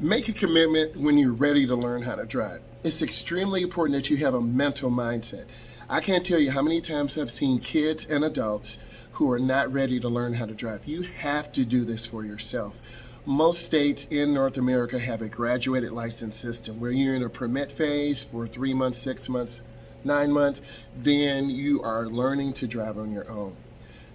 Make a commitment when you're ready to learn how to drive. It's extremely important that you have a mental mindset. I can't tell you how many times I've seen kids and adults who are not ready to learn how to drive. You have to do this for yourself. Most states in North America have a graduated license system where you're in a permit phase for 3 months, 6 months, 9 months, then you are learning to drive on your own.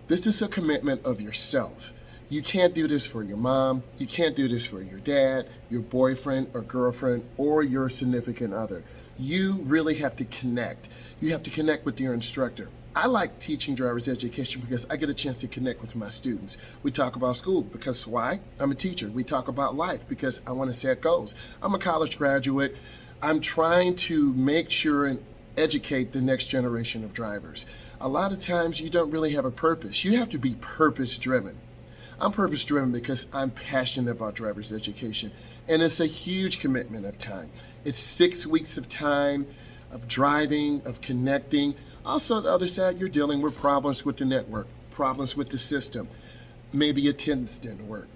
This is a commitment of yourself. You can't do this for your mom, you can't do this for your dad, your boyfriend or girlfriend, or your significant other. You really have to connect. You have to connect with your instructor. I like teaching driver's education because I get a chance to connect with my students. We talk about school because why? I'm a teacher. We talk about life because I want to set goals. I'm a college graduate. I'm trying to make sure and educate the next generation of drivers. A lot of times you don't really have a purpose. You have to be purpose driven. I'm purpose driven because I'm passionate about driver's education, and it's a huge commitment of time. It's 6 weeks of time of driving, of connecting. Also, on the other side, you're dealing with problems with the network, problems with the system. Maybe attendance didn't work.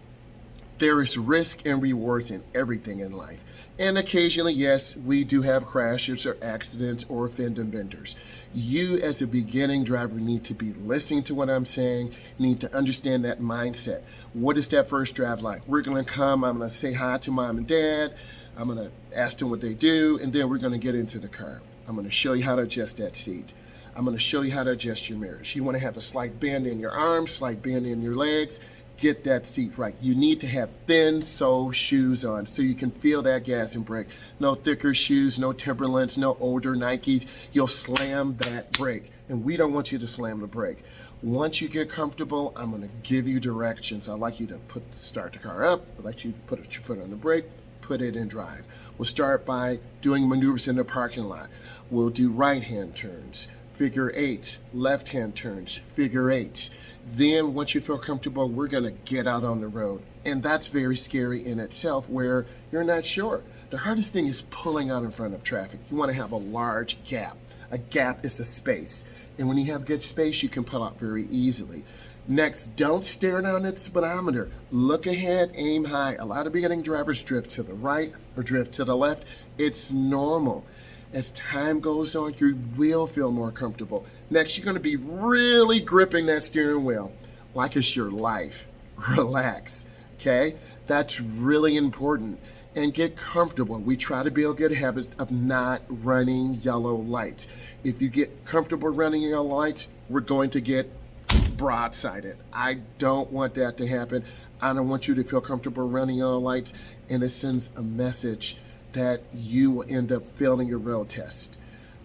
There is risk and rewards in everything in life. And occasionally, yes, we do have crashes or accidents or fender benders. You as a beginning driver need to be listening to what I'm saying, need to understand that mindset. What is that first drive like? We're gonna come, I'm gonna say hi to mom and dad, I'm gonna ask them what they do, and then we're gonna get into the car. I'm gonna show you how to adjust that seat. I'm gonna show you how to adjust your mirrors. You wanna have a slight bend in your arms, slight bend in your legs. Get that seat right. You need to have thin sole shoes on so you can feel that gas and brake. No thicker shoes, no Timberlands, no older Nikes. You'll slam that brake, and we don't want you to slam the brake. Once you get comfortable, I'm going to give you directions. I'd like you to start the car up. I'd like you to put your foot on the brake, put it in drive. We'll start by doing maneuvers in the parking lot. We'll do right-hand turns, figure eights, left-hand turns, figure eights. Then once you feel comfortable, we're gonna get out on the road. And that's very scary in itself where you're not sure. The hardest thing is pulling out in front of traffic. You wanna have a large gap. A gap is a space. And when you have good space, you can pull out very easily. Next, don't stare down at the speedometer. Look ahead, aim high. A lot of beginning drivers drift to the right or drift to the left. It's normal. As time goes on, you will feel more comfortable. Next, you're going to be really gripping that steering wheel like it's your life. Relax, okay? That's really important. And get comfortable. We try to build good habits of not running yellow lights. If you get comfortable running yellow lights, we're going to get broadsided. I don't want that to happen. I don't want you to feel comfortable running yellow lights, and it sends a message that you will end up failing your road test.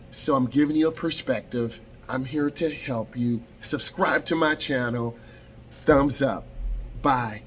So I'm giving you a perspective. I'm here to help you. Subscribe to my channel. Thumbs up. Bye.